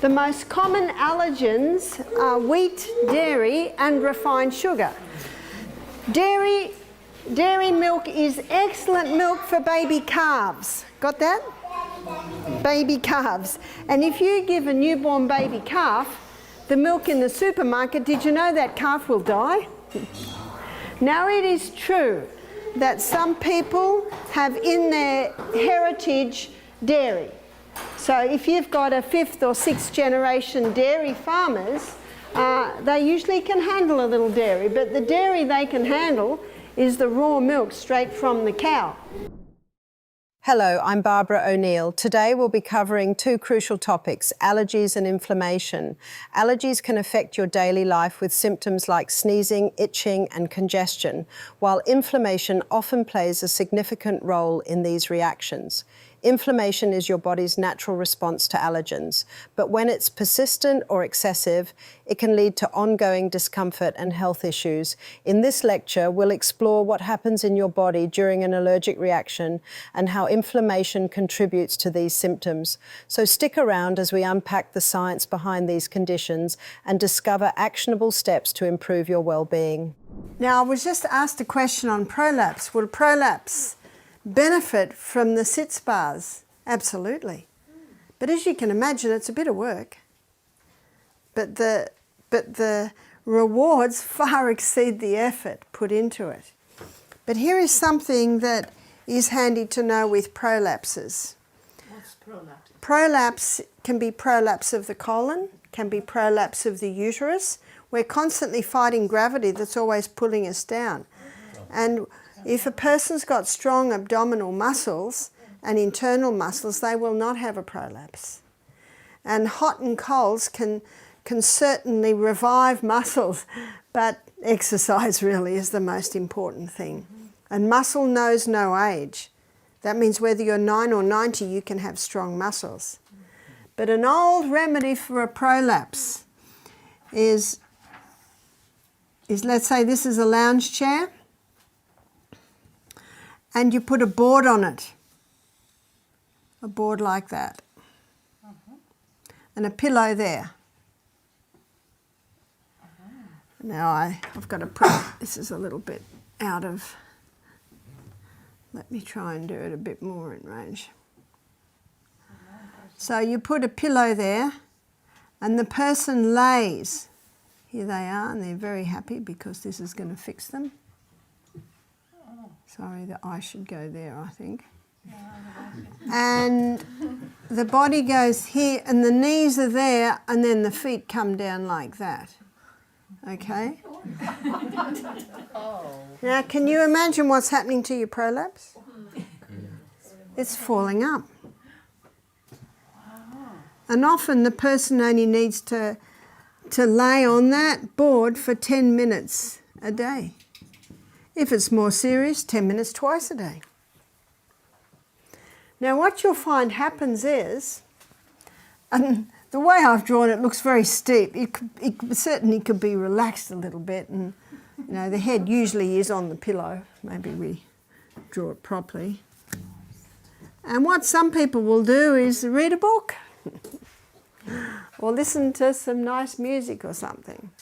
The most common allergens are wheat, dairy and refined sugar. Dairy milk is excellent milk for baby calves. Got that? Baby calves. And if you give a newborn baby calf the milk in the supermarket, did you know that calf will die? Now it is true that some people have in their heritage dairy. So if you've got a 5th or 6th generation dairy farmers, they usually can handle a little dairy, but the dairy they can handle is the raw milk straight from the cow. Hello, I'm Barbara O'Neill. Today we'll be covering two crucial topics, allergies and inflammation. Allergies can affect your daily life with symptoms like sneezing, itching and congestion, while inflammation often plays a significant role in these reactions. Inflammation is your body's natural response to allergens, but when it's persistent or excessive, it can lead to ongoing discomfort and health issues. In this lecture, we'll explore what happens in your body during an allergic reaction and how inflammation contributes to these symptoms. So stick around as we unpack the science behind these conditions and discover actionable steps to improve your well-being. Now, I was just asked a question on prolapse. Will prolapse benefit from the sit spas? Absolutely. But as you can imagine, it's a bit of work. But the rewards far exceed the effort put into it. But here is something that is handy to know with prolapses. What's prolapse? Prolapse can be prolapse of the colon, can be prolapse of the uterus. We're constantly fighting gravity that's always pulling us down. And if a person's got strong abdominal muscles and internal muscles, they will not have a prolapse. And hot and colds can certainly revive muscles, but exercise really is the most important thing. And muscle knows no age. That means whether you're 9 or 90, you can have strong muscles. But an old remedy for a prolapse is let's say this is a lounge chair, and you put a board on it, a board like that, and a pillow there. Now I've got to put, this is a little bit out of, let me try and do it a bit more in range. So you put a pillow there and the person lays, here they are, and they're very happy because this is going to fix them. Sorry, the eye should go there, I think. And the body goes here, and the knees are there, and then the feet come down like that. Okay? Now, can you imagine what's happening to your prolapse? It's falling up. And often the person only needs to lay on that board for 10 minutes a day. If it's more serious, 10 minutes twice a day. Now what you'll find happens is, and the way I've drawn it looks very steep, it certainly could be relaxed a little bit, and you know the head usually is on the pillow. Maybe we draw it properly. And what some people will do is read a book or listen to some nice music or something.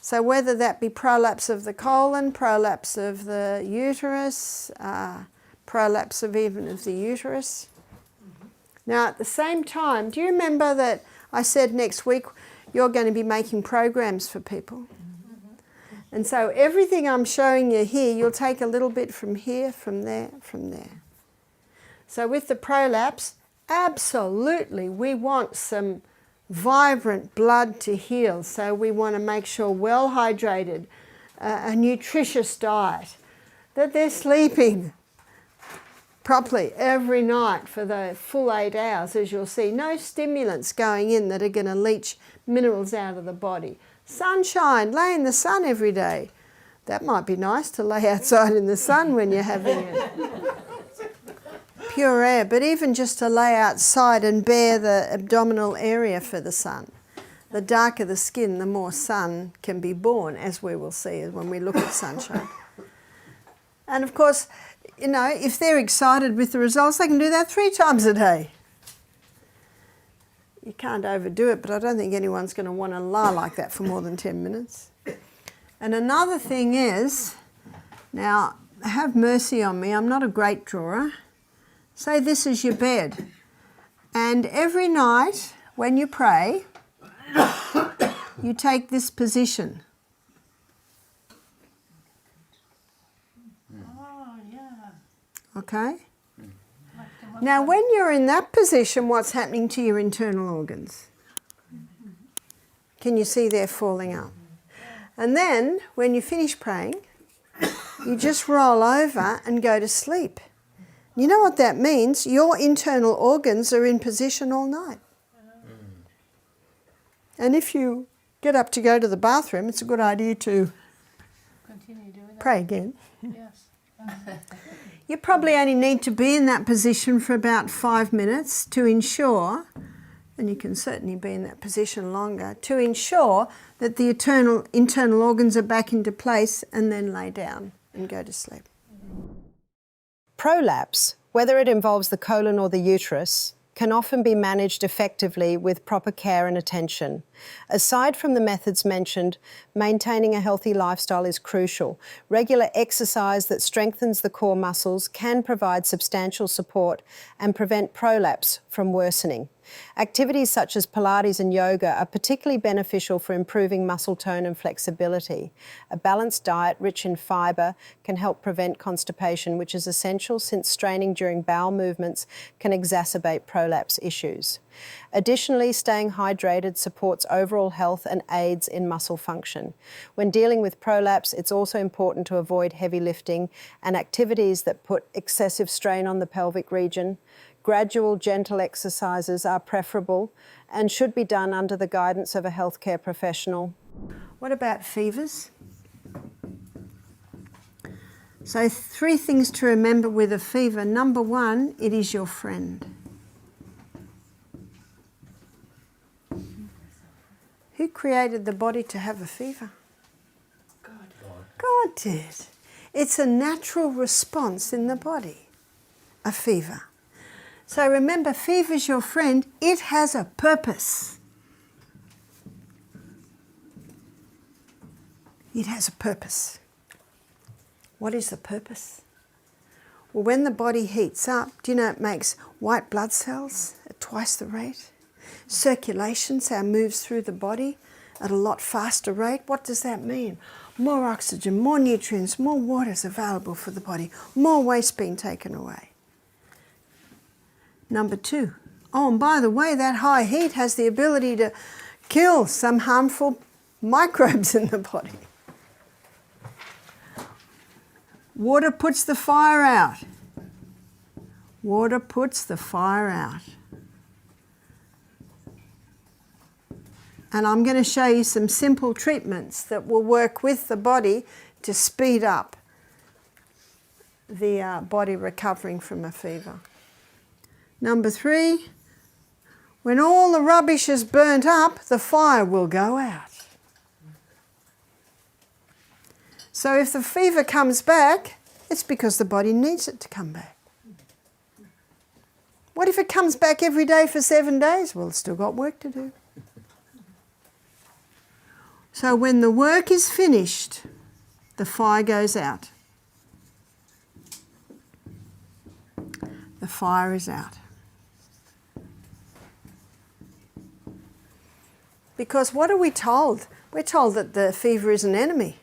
So whether that be prolapse of the colon, prolapse of the uterus, prolapse of even of the uterus. Now at the same time, do you remember that I said next week you're going to be making programs for people? And so everything I'm showing you here, you'll take a little bit from here, from there, from there. So with the prolapse, absolutely we want some vibrant blood to heal, so we want to make sure well hydrated, a nutritious diet, that they're sleeping properly every night for the full 8 hours, as you'll see. No stimulants going in that are going to leach minerals out of the body. Sunshine, lay in the sun every day. That might be nice to lay outside in the sun when you're having it. Pure air, but even just to lay outside and bare the abdominal area for the sun. The darker the skin, the more sun can be born, as we will see when we look at sunshine. And of course, you know, if they're excited with the results, they can do that 3 times a day. You can't overdo it, but I don't think anyone's going to want to lie like that for more than 10 minutes. And another thing is, now have mercy on me, I'm not a great drawer. Say this is your bed. And every night when you pray, you take this position. Oh, yeah. Okay? Now when you're in that position, what's happening to your internal organs? Can you see they're falling up? And then when you finish praying, you just roll over and go to sleep. You know what that means? Your internal organs are in position all night. And if you get up to go to the bathroom, it's a good idea to Continue doing that. pray again. Yes. You probably only need to be in that position for about 5 minutes to ensure, and you can certainly be in that position longer, to ensure that the internal organs are back into place, and then lay down and go to sleep. Prolapse, whether it involves the colon or the uterus, can often be managed effectively with proper care and attention. Aside from the methods mentioned, maintaining a healthy lifestyle is crucial. Regular exercise that strengthens the core muscles can provide substantial support and prevent prolapse from worsening. Activities such as Pilates and yoga are particularly beneficial for improving muscle tone and flexibility. A balanced diet rich in fibre can help prevent constipation, which is essential since straining during bowel movements can exacerbate prolapse issues. Additionally, staying hydrated supports overall health and aids in muscle function. When dealing with prolapse, it's also important to avoid heavy lifting and activities that put excessive strain on the pelvic region. Gradual, gentle exercises are preferable and should be done under the guidance of a healthcare professional. What about fevers? So 3 things to remember with a fever. Number 1, it is your friend. Who created the body to have a fever? God did. It's a natural response in the body, a fever. So remember, fever's your friend. It has a purpose. It has a purpose. What is the purpose? Well, when the body heats up, do you know it makes white blood cells at twice the rate? Circulation, so it moves through the body at a lot faster rate. What does that mean? More oxygen, more nutrients, more water is available for the body, more waste being taken away. Number 2, oh, and by the way, that high heat has the ability to kill some harmful microbes in the body. Water puts the fire out. Water puts the fire out. And I'm going to show you some simple treatments that will work with the body to speed up the body recovering from a fever. Number 3, when all the rubbish is burnt up, the fire will go out. So if the fever comes back, it's because the body needs it to come back. What if it comes back every day for 7 days? Well, it's still got work to do. So when the work is finished, the fire goes out. The fire is out. Because what are we told? We're told that the fever is an enemy.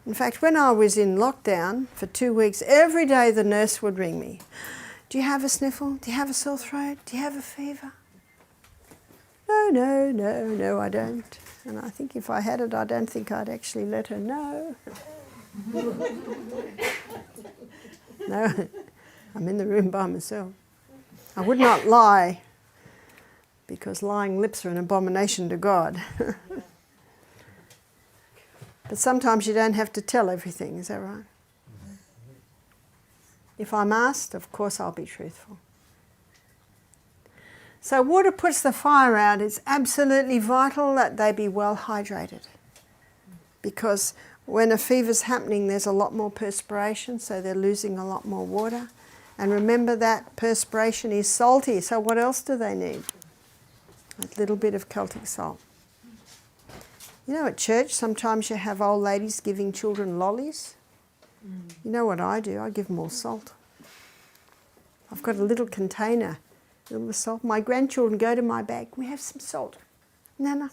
In fact, when I was in lockdown for 2 weeks, every day the nurse would ring me. Do you have a sniffle? Do you have a sore throat? Do you have a fever? No, I don't. And I think if I had it, I don't think I'd actually let her know. No, I'm in the room by myself. I would not lie, because lying lips are an abomination to God. But sometimes you don't have to tell everything, is that right? If I'm asked, of course I'll be truthful. So water puts the fire out. It's absolutely vital that they be well hydrated, because when a fever's happening, there's a lot more perspiration, so they're losing a lot more water. And remember that perspiration is salty, so what else do they need? A little bit of Celtic salt. You know, at church, sometimes you have old ladies giving children lollies. You know what I do? I give them all salt. I've got a little container, a little salt. My grandchildren go to my bag, we have some salt. Nana.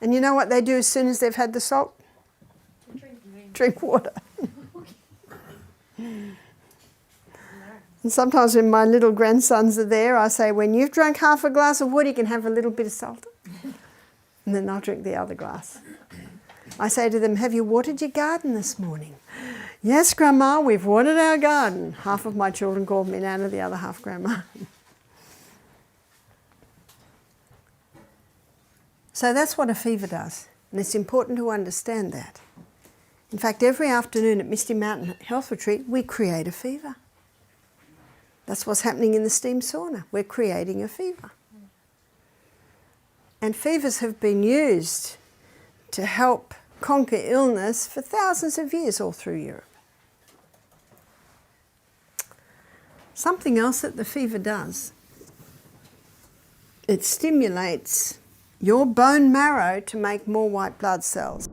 And you know what they do as soon as they've had the salt? Drink water. And sometimes when my little grandsons are there, I say, when you've drunk half a glass of water, you can have a little bit of salt. And then I'll drink the other glass. I say to them, have you watered your garden this morning? Yes, Grandma, we've watered our garden. Half of my children called me Nana, the other half Grandma. So that's what a fever does. And it's important to understand that. In fact, every afternoon at Misty Mountain Health Retreat, we create a fever. That's what's happening in the steam sauna. We're creating a fever. And fevers have been used to help conquer illness for thousands of years all through Europe. Something else that the fever does, it stimulates your bone marrow to make more white blood cells.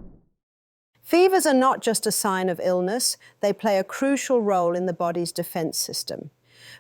Fevers are not just a sign of illness, they play a crucial role in the body's defense system.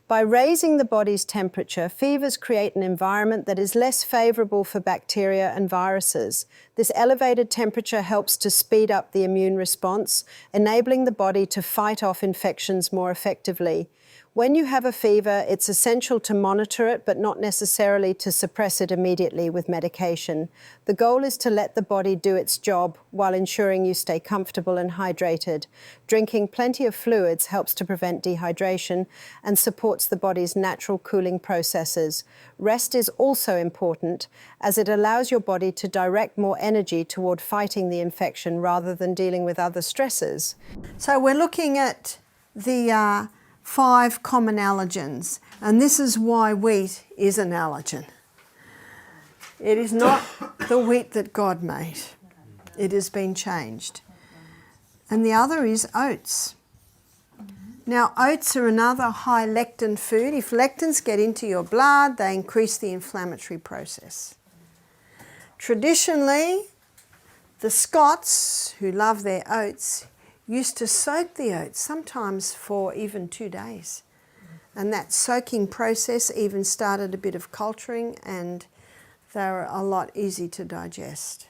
By raising the body's temperature, fevers create an environment that is less favorable for bacteria and viruses. This elevated temperature helps to speed up the immune response, enabling the body to fight off infections more effectively. When you have a fever, it's essential to monitor it, but not necessarily to suppress it immediately with medication. The goal is to let the body do its job while ensuring you stay comfortable and hydrated. Drinking plenty of fluids helps to prevent dehydration and supports the body's natural cooling processes. Rest is also important, as it allows your body to direct more energy toward fighting the infection rather than dealing with other stresses. So we're looking at the 5 common allergens, and this is why wheat is an allergen. It is not the wheat that God made. It has been changed. And the other is oats. Now, oats are another high lectin food. If lectins get into your blood, they increase the inflammatory process. Traditionally, the Scots, who love their oats, used to soak the oats, sometimes for even 2 days. And that soaking process even started a bit of culturing, and they're a lot easier to digest.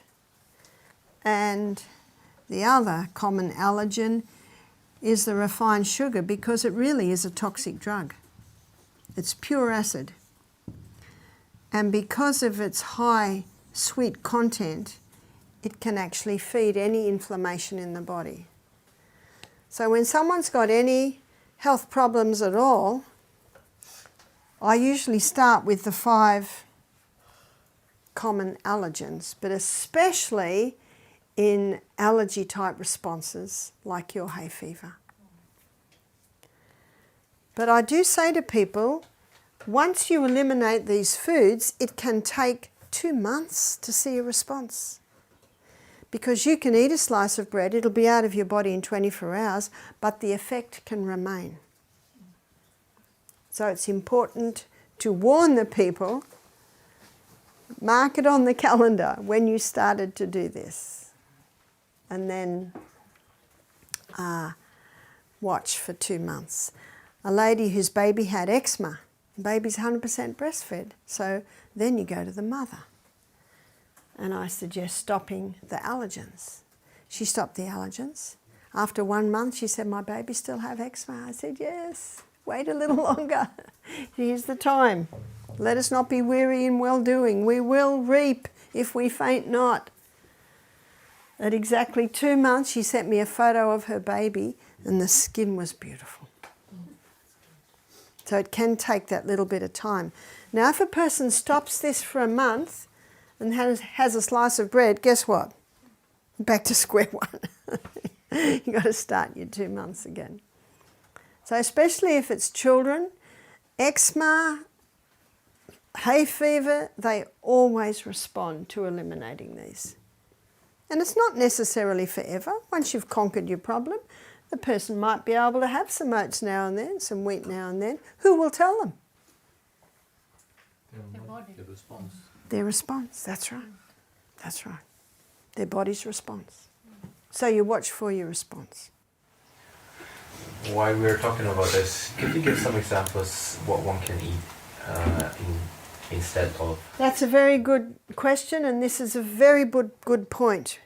And the other common allergen is the refined sugar, because it really is a toxic drug. It's pure acid. And because of its high sweet content, it can actually feed any inflammation in the body. So when someone's got any health problems at all, I usually start with the 5 common allergens, but especially in allergy type responses like your hay fever. But I do say to people, once you eliminate these foods, it can take 2 months to see a response. Because you can eat a slice of bread, it'll be out of your body in 24 hours, but the effect can remain. So it's important to warn the people, mark it on the calendar when you started to do this, and then watch for 2 months. A lady whose baby had eczema, the baby's 100% breastfed, so then you go to the mother. And I suggest stopping the allergens. She stopped the allergens. After 1 month, she said, my baby still have eczema. I said, yes, wait a little longer. Here's the time. Let us not be weary in well-doing. We will reap if we faint not. At exactly 2 months, she sent me a photo of her baby, and the skin was beautiful. So it can take that little bit of time. Now, if a person stops this for a month and has a slice of bread, guess what? Back to square one. You've got to start your 2 months again. So especially if it's children, eczema, hay fever, they always respond to eliminating these. And it's not necessarily forever. Once you've conquered your problem, the person might be able to have some oats now and then, some wheat now and then. Who will tell them? Their body. The response. Their response, that's right. That's right. Their body's response. So you watch for your response. While we're talking about this, could you give some examples what one can eat instead of? That's a very good question, and this is a very good point,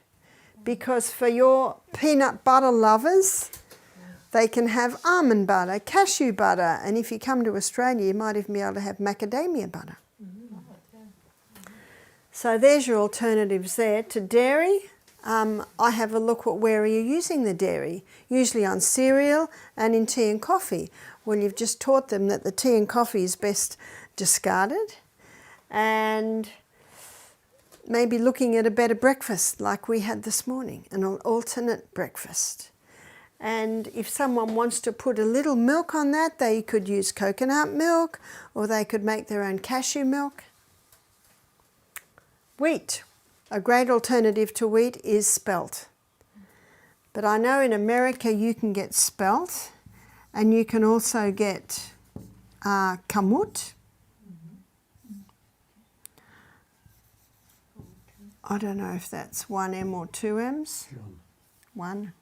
because for your peanut butter lovers, they can have almond butter, cashew butter, and if you come to Australia, you might even be able to have macadamia butter. So there's your alternatives there. To dairy, I have a look at where are you using the dairy, usually on cereal and in tea and coffee. Well, you've just taught them that the tea and coffee is best discarded, and maybe looking at a better breakfast like we had this morning, an alternate breakfast. And if someone wants to put a little milk on that, they could use coconut milk, or they could make their own cashew milk. Wheat. A great alternative to wheat is spelt. But I know in America you can get spelt, and you can also get kamut. I don't know if that's 1M or 2Ms. One.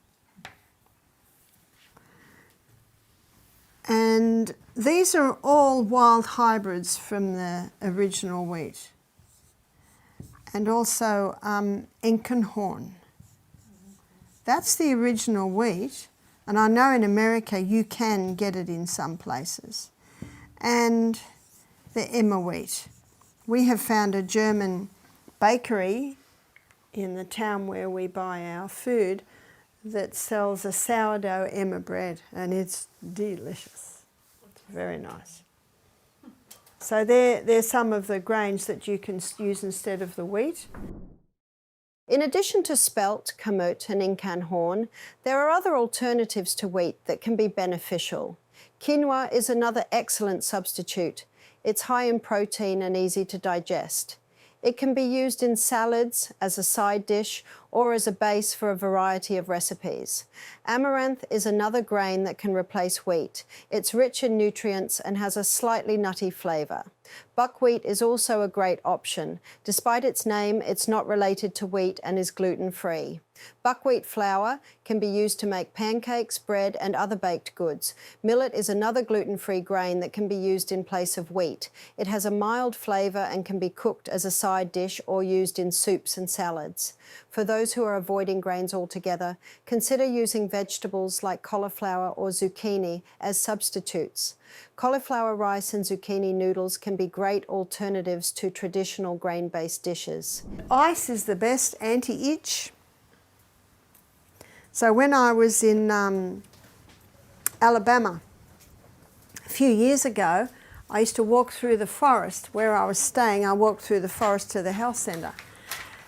And these are all wild hybrids from the original wheat. And also Enkenhorn. That's the original wheat, and I know in America you can get it in some places. And the Emmer wheat. We have found a German bakery in the town where we buy our food that sells a sourdough Emmer bread, and it's delicious. It's very nice. So there's some of the grains that you can use instead of the wheat. In addition to spelt, kamut and incanhorn, there are other alternatives to wheat that can be beneficial. Quinoa is another excellent substitute. It's high in protein and easy to digest. It can be used in salads, as a side dish, or as a base for a variety of recipes. Amaranth is another grain that can replace wheat. It's rich in nutrients and has a slightly nutty flavour. Buckwheat is also a great option. Despite its name, it's not related to wheat and is gluten-free. Buckwheat flour can be used to make pancakes, bread and other baked goods. Millet is another gluten-free grain that can be used in place of wheat. It has a mild flavour and can be cooked as a side dish or used in soups and salads. For those who are avoiding grains altogether, consider using vegetables like cauliflower or zucchini as substitutes. Cauliflower rice and zucchini noodles can be great alternatives to traditional grain-based dishes. Ice is the best anti-itch. So when I was in Alabama a few years ago, I used to walk through the forest where I was staying. I walked through the forest to the health centre.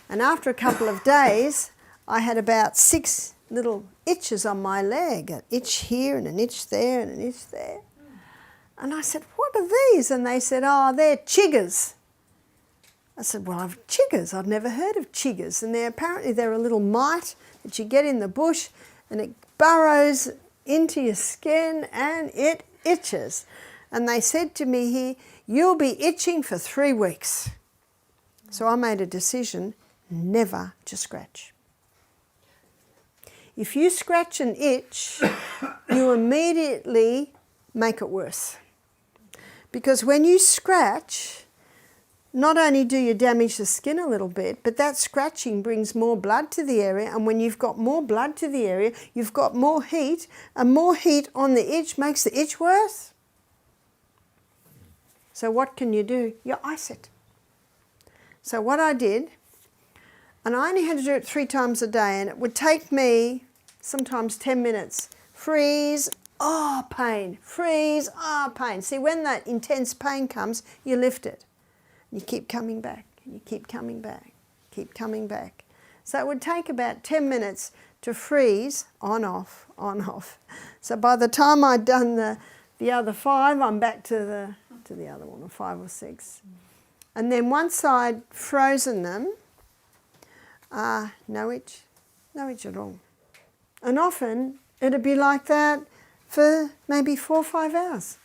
And after a couple of days, I had about 6 little itches on my leg, an itch here and an itch there and an itch there. And I said, what are these? And they said, oh, they're chiggers. I said, well, chiggers, I've never heard of chiggers. And apparently they're a little mite that you get in the bush, and it burrows into your skin and it itches. And they said to me here, you'll be itching for 3 weeks. So I made a decision never to scratch. If you scratch an itch, you immediately make it worse. Because when you scratch, not only do you damage the skin a little bit, but that scratching brings more blood to the area, and when you've got more blood to the area, you've got more heat, and more heat on the itch makes the itch worse. So what can you do? You ice it. So what I did, and I only had to do it 3 times a day, and it would take me sometimes 10 minutes. Freeze, oh, pain. Freeze, oh, pain. See, when that intense pain comes, you lift it. You keep coming back, and you keep coming back, keep coming back. So it would take about 10 minutes to freeze, on, off, on, off. So by the time I'd done the other 5, I'm back to the other one, or 5 or 6. And then once I'd frozen them, no itch at all. And often it'd be like that for maybe 4 or 5 hours.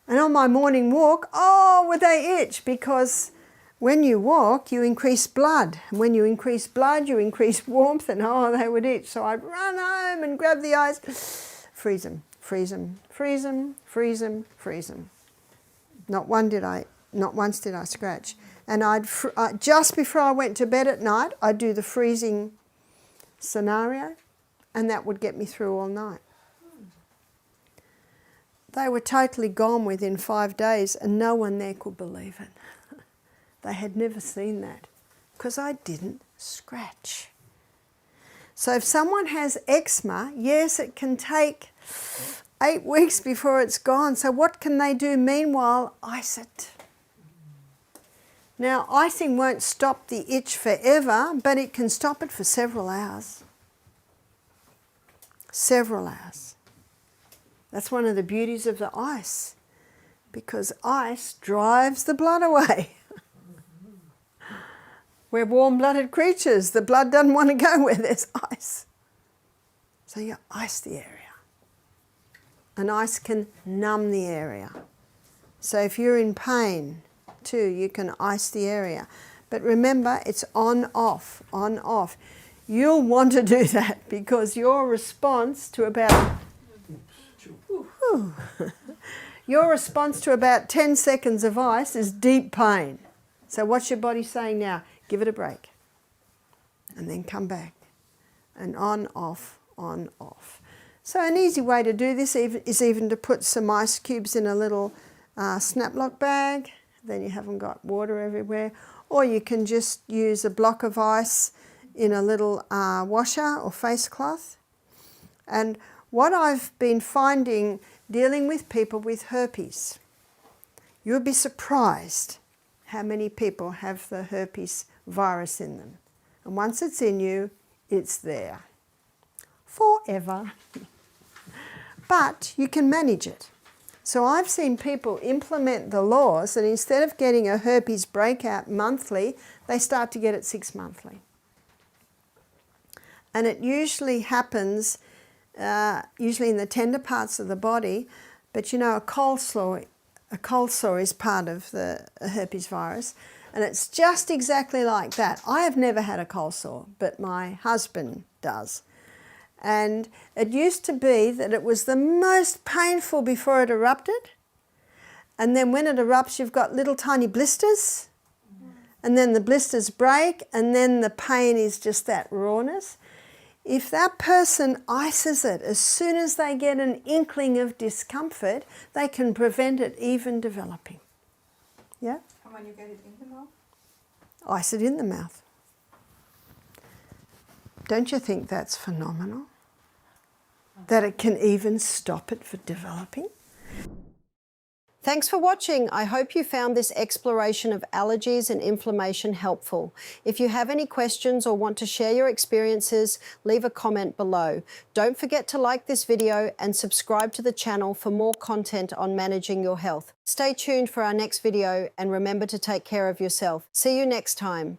And on my morning walk, oh, would they itch? Because when you walk, you increase blood. And when you increase blood, you increase warmth, and oh, they would itch. So I'd run home and grab the ice, freeze them, freeze them, freeze them, freeze them, freeze them. Not once did I scratch. And just before I went to bed at night, I'd do the freezing scenario, and that would get me through all night. They were totally gone within 5 days, and no one there could believe it. They had never seen that because I didn't scratch. So if someone has eczema, yes, it can take 8 weeks before it's gone. So what can they do meanwhile? Ice it. Now, icing won't stop the itch forever, but it can stop it for several hours. Several hours. That's one of the beauties of the ice, because ice drives the blood away. We're warm-blooded creatures. The blood doesn't want to go where there's ice. So you ice the area. And ice can numb the area. So if you're in pain too, you can ice the area. But remember, it's on, off, on, off. You'll want to do that because your response to about... your response to about 10 seconds of ice is deep pain. So what's your body saying now? Give it a break. And then come back. And on, off, on, off. So an easy way to do this is even to put some ice cubes in a little snap-lock bag. Then you haven't got water everywhere. Or you can just use a block of ice in a little washer or face cloth. And what I've been finding dealing with people with herpes, you'll be surprised how many people have the herpes virus in them. And once it's in you, it's there forever. But you can manage it. So I've seen people implement the laws, and instead of getting a herpes breakout monthly, they start to get it 6 monthly. And it usually happens usually in the tender parts of the body, but you know, a cold sore is part of the herpes virus, and it's just exactly like that. I have never had a cold sore, but my husband does. And it used to be that it was the most painful before it erupted, and then when it erupts you've got little tiny blisters, and then the blisters break, and then the pain is just that rawness. If that person ices it, as soon as they get an inkling of discomfort, they can prevent it even developing. Yeah? And when you get it in the mouth? Ice it in the mouth. Don't you think that's phenomenal? That it can even stop it from developing? Thanks for watching. I hope you found this exploration of allergies and inflammation helpful. If you have any questions or want to share your experiences, leave a comment below. Don't forget to like this video and subscribe to the channel for more content on managing your health. Stay tuned for our next video and remember to take care of yourself. See you next time.